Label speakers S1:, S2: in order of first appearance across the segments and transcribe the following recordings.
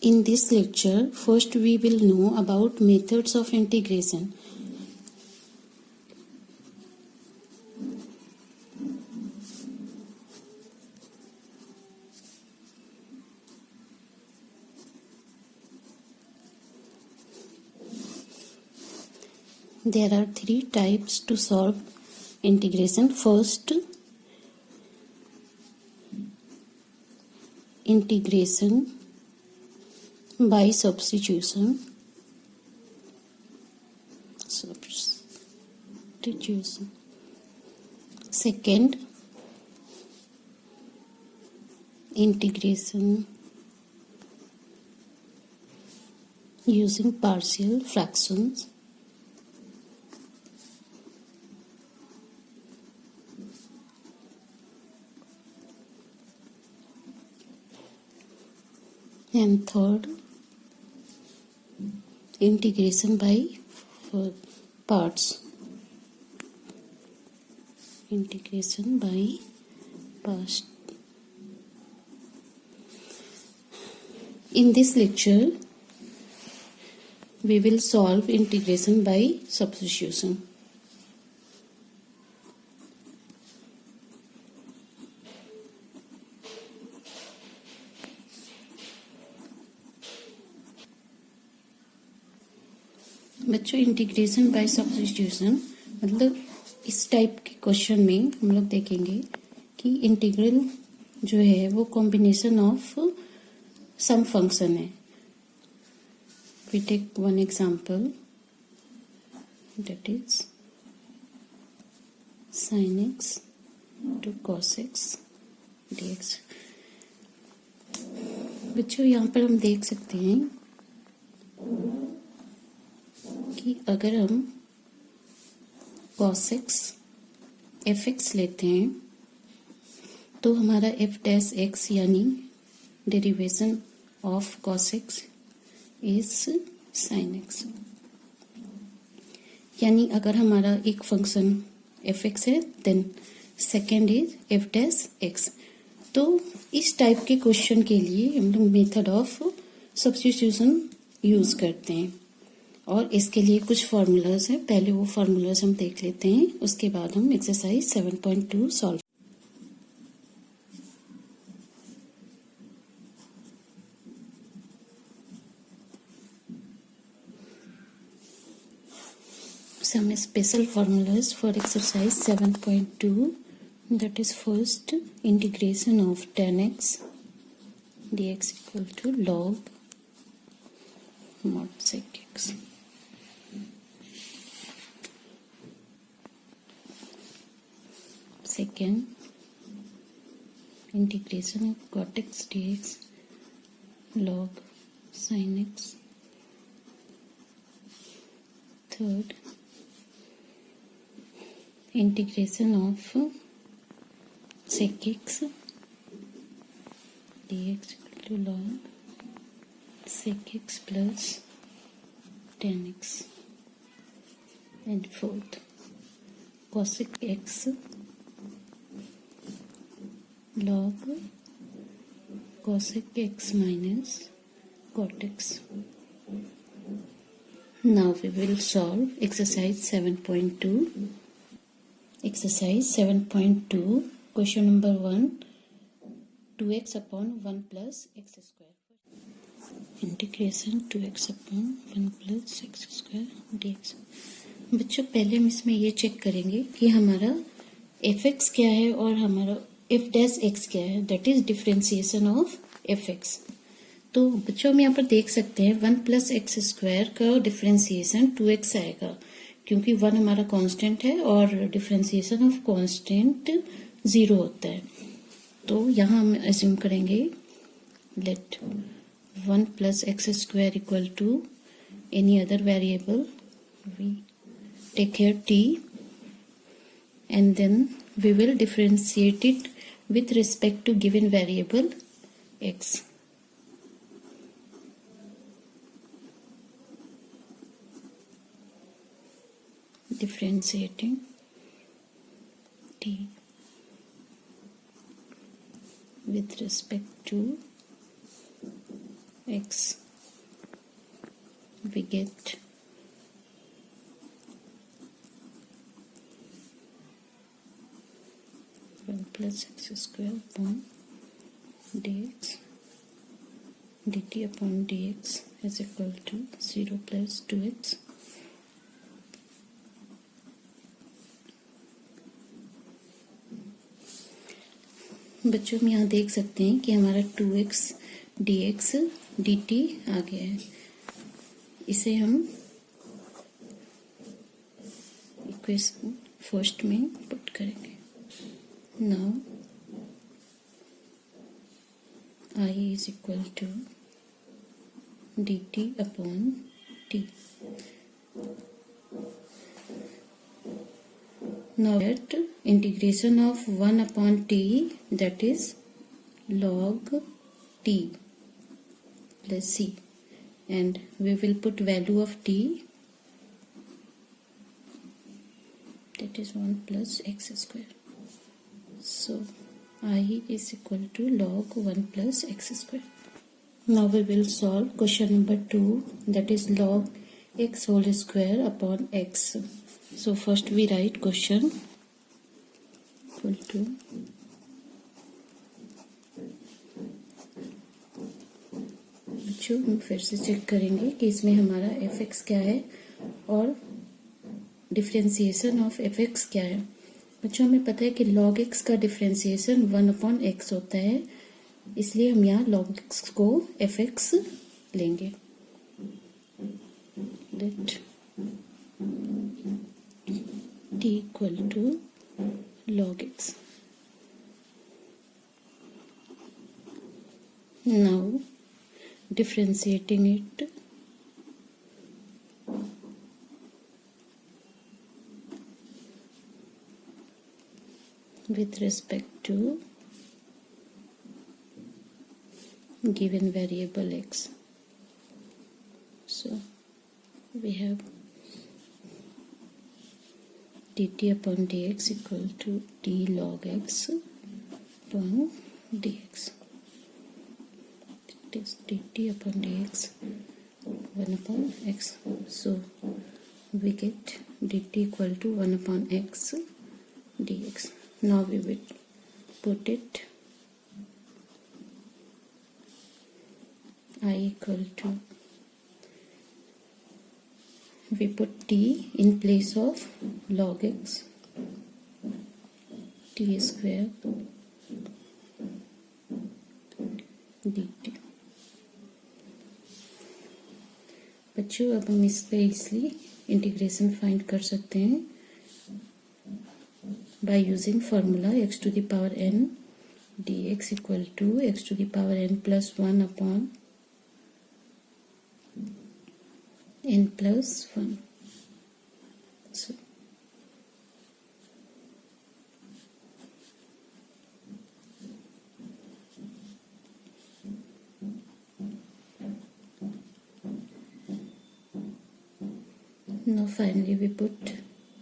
S1: In this lecture, first we will know about methods of integration. There are three types to solve integration. First, integration by substitution. Second, integration using partial fractions. And third, integration by parts. Integration by parts. In this lecture, we will solve integration by substitution. बच्चों, integration by substitution मतलब इस type के question में हम लोग देखेंगे कि integral जो है वो कॉम्बिनेशन ऑफ सम फंक्शन है. We take one example, that is sin x to cos x dx. बच्चों, यहाँ पर हम देख सकते हैं कि अगर हम cos x fx लेते हैं तो हमारा f डैश x यानी derivation of cos x is sin x. यानी अगर हमारा एक फंक्शन fx है then second is f dash x. तो इस टाइप के क्वेश्चन के लिए हम लोग मेथड ऑफ सब्स्टिट्यूशन यूज करते हैं और इसके लिए कुछ फॉर्मूलाज हैं. पहले वो फॉर्मूलाज हम देख लेते हैं, उसके बाद हम exercise 7.2 solve. Some special formulas for exercise 7.2, that is first integration of tan x dx equal to log mod sec x. Second, integration of cot x dx log sin x. Third, integration of sec x dx equal to log sec x plus tan x. And fourth, cosec x log cosec x minus cot x. Now we will solve exercise 7.2. Exercise 7.2, question number 1, 2x upon 1 plus x square. Integration 2x upon 1 plus x square dx. बच्चों, पहले हम इसमें ये check करेंगे कि हमारा fx क्या है और हमारा f डैश x क्या है, that is differentiation of fx. तो बच्चों, हम यहाँ पर देख सकते हैं 1 प्लस एक्स स्क्वायर का डिफरेंशिएशन 2x आएगा क्योंकि 1 हमारा कांस्टेंट है और डिफरेंशिएशन ऑफ कांस्टेंट 0 होता है. तो यहाँ हम अज्यूम करेंगे let 1 plus x square equal to any other variable, we take here t and then we will differentiate it with respect to given variable x. Differentiating t with respect to x, we get 1 plus x square upon dx, dt upon dx is equal to 0 plus 2x. बच्चों हम यहाँ देख सकते हैं कि हमारा 2x dx dt आ गया है. इसे हम इक्वेशन फर्स्ट में पुट करेंगे. Now I is equal to dt upon t. Now that integration of 1 upon t, that is log t plus c, and we will put value of t, that is 1 plus x square. So I is equal to log 1 plus x square. Now we will solve question number 2, that is log x whole square upon x. So first we write question equal to बच्चों हम फिर से check करेंगे कि इसमें हमारा fx क्या है और डिफरेंशिएशन ऑफ fx क्या है. बच्चों हमें पता है कि log x का डिफरेंशिएशन 1 upon x होता है, इसलिए हम यहाँ log x को fx लेंगे. Let t equal to log x. Now differentiating it, with respect to given variable x. So we have dt upon dx equal to d log x upon dx. It is dt upon dx 1 upon x. So we get dt equal to 1 upon x dx. Now we will put it I equal to, we put t in place of log x, t square dt. बच्चों अब हम इस पे इसलिए integration find कर सकते हैं by using formula x to the power n dx equal to x to the power n plus 1 upon n plus 1. So now finally we put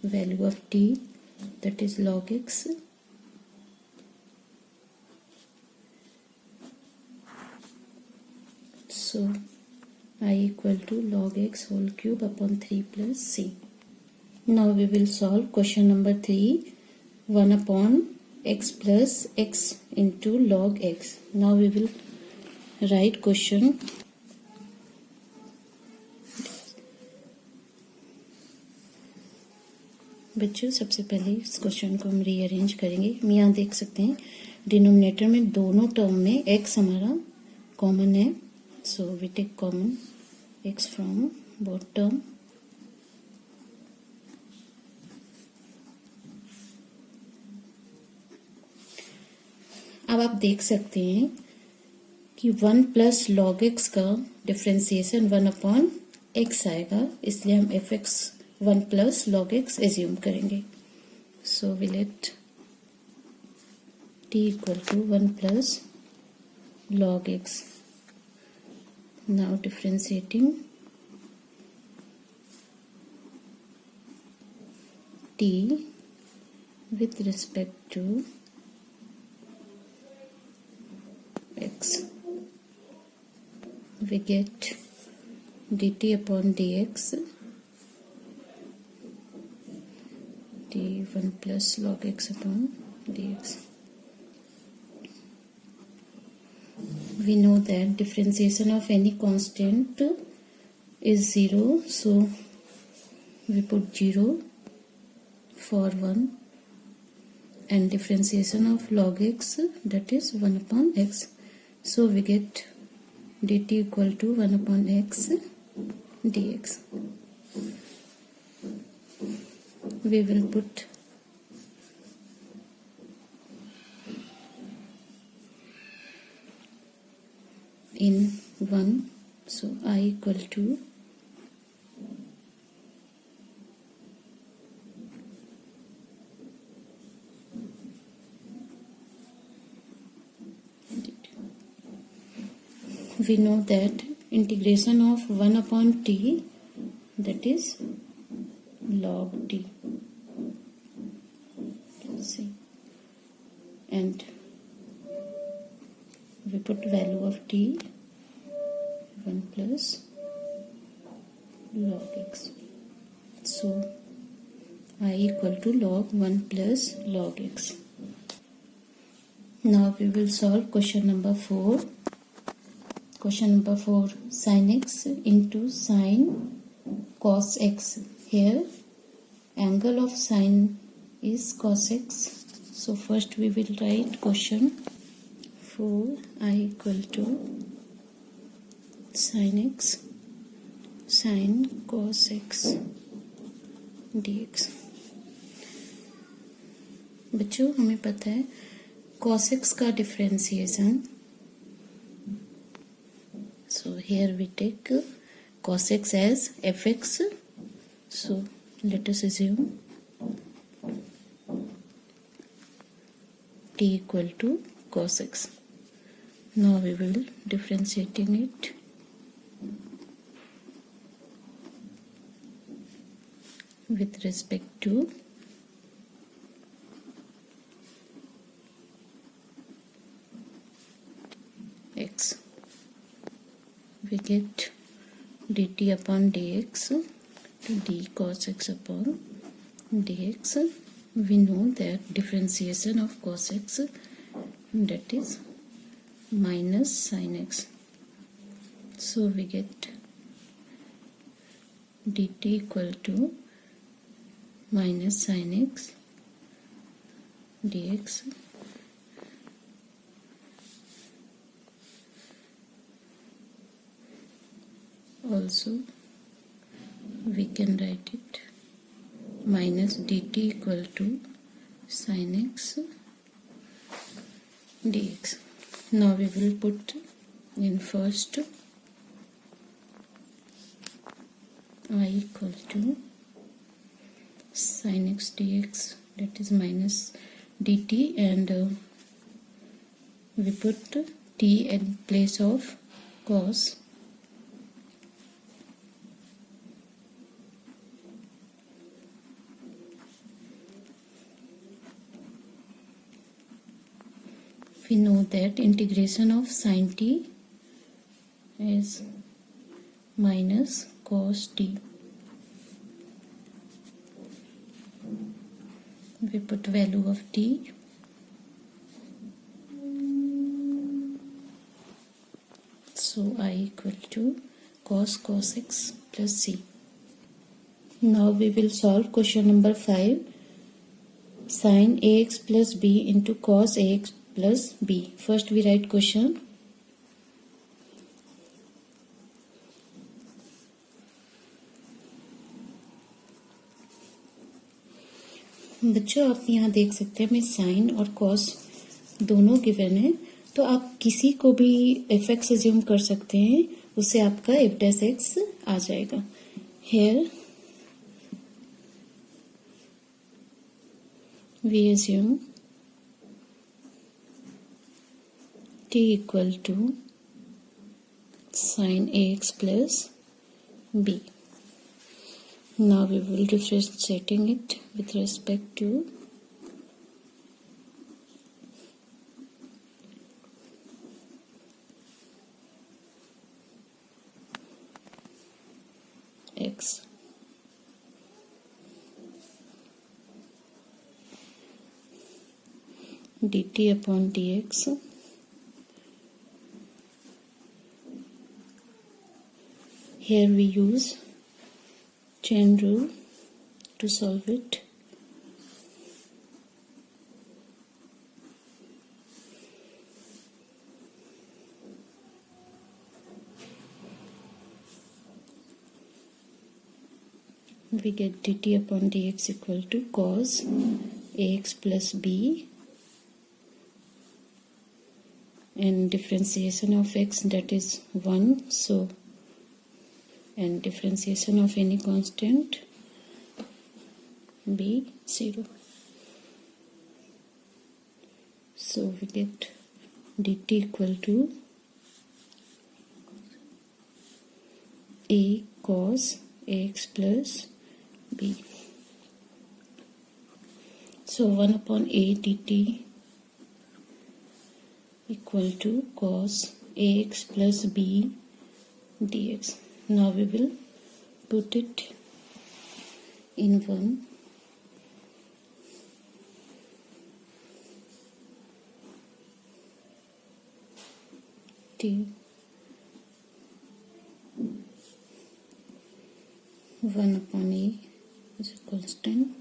S1: value of t, that is log x, so I equal to log x whole cube upon 3 plus c. Now we will solve question number 3, 1 upon x plus x into log x. Now we will write question. बच्चों सबसे पहले इस question को हम rearrange करेंगे. हम यहाँ देख सकते हैं डिनोमिनेटर में दोनों टर्म में x हमारा कॉमन है, so we take common x from both term. अब आप देख सकते हैं कि 1 प्लस लॉग एक्स का डिफरेंशिएशन 1 अपॉन एक्स आएगा, इसलिए हम f x 1 plus log x assume करेंगे. So we let t equal to 1 plus log x. Now differentiating t with respect to x, we get dt upon dx, d1 plus log x upon dx. We know that differentiation of any constant is 0, so we put 0 for 1, and differentiation of log x, that is 1 upon x. So we get dt equal to 1 upon x dx. We will put in 1, so I equal to we know that integration of 1 upon t, that is log t. Let's see. And we put value of t 1 plus log x. So I equal to log 1 plus log x. Now we will solve question number 4. Question number 4, sin x into sin cos x. Here angle of sin is cos x. So first we will write question 4 I equal to sin x sin cos x dx. बच्चों हमें पता है cos x का differentiation. So here we take cos x as fx. So let us assume t equal to cos x. Now we will differentiating it. With respect to x. We get dt upon dx to d cos x upon dx. We know that differentiation of cos x, that is minus sin x. So we get dt equal to minus sin x dx. Also we can write it minus dt equal to sin x dx. Now we will put in first I equal to sin x dx, that is minus dt, and we put t in place of cos. We know that integration of sin t is minus cos t. We put value of t. So I equal to cos x plus c. Now we will solve question number 5. Sin ax plus b into cos ax plus b. First we write question. बच्चों आप यहाँ देख सकते हैं हमें sign और cos दोनों given है, तो आप किसी को भी एफ एक्स एज्यूम कर सकते हैं, उससे आपका एफ डैश एक्स आ जाएगा. Here we assume t equal to sin ax plus b. Now we will differentiating it with respect to x dt upon dx here we use chain rule to solve it. We get dt upon dx equal to cos ax plus b, and differentiation of x, that is 1, so and differentiation of any constant b 0, so we get dt equal to a cos ax plus b. So 1 upon a dt equal to cos ax plus b dx. Now we will put it in 1. T 1 upon a is a constant.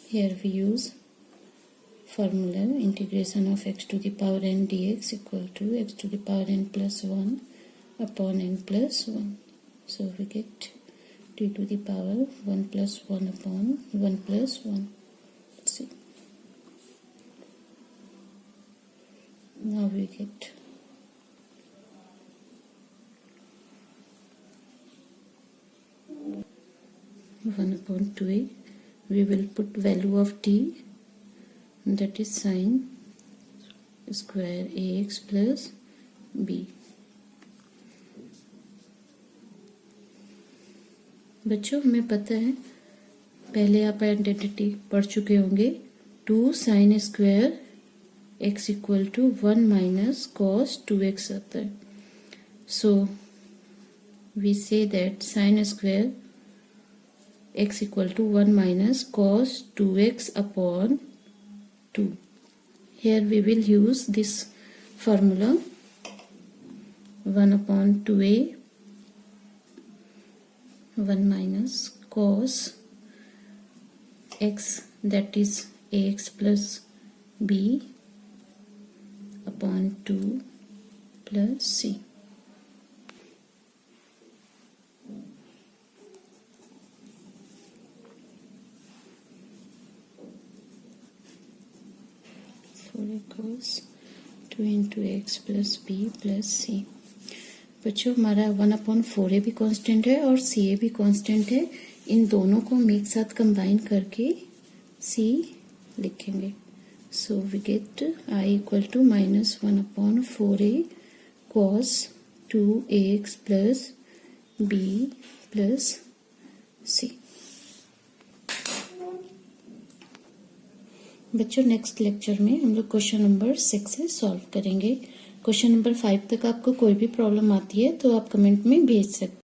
S1: Here we use formula integration of x to the power n dx equal to x to the power n plus 1 upon n plus 1. So we get t to the power 1 plus 1 upon 1 plus 1. See. Now we get one upon 2a. We will put value of t, that is sin square ax plus b. बच्चों हमें पता है, पहले आप identity पढ़ चुके होंगे, 2 sin square x equal to 1 minus cos 2x आता है. So we say that sin square x equal to 1 minus cos 2x upon 2. Here we will use this formula 1 upon 2a 1 minus cos x, that is ax plus b upon 2 plus c. Equals 2 into x plus b plus c. बच्चों हमारा 1 upon 4a भी constant है और ca भी constant है. इन दोनों को हम एक साथ कंबाइन करके c लिखेंगे. So we get i equal to minus 1 upon 4a cos 2ax plus b plus c. बच्चों नेक्स्ट लेक्चर में हम लोग क्वेश्चन नंबर 6 से सॉल्व करेंगे. क्वेश्चन नंबर 5 तक आपको कोई भी प्रॉब्लम आती है तो आप कमेंट में भेज सकते हैं.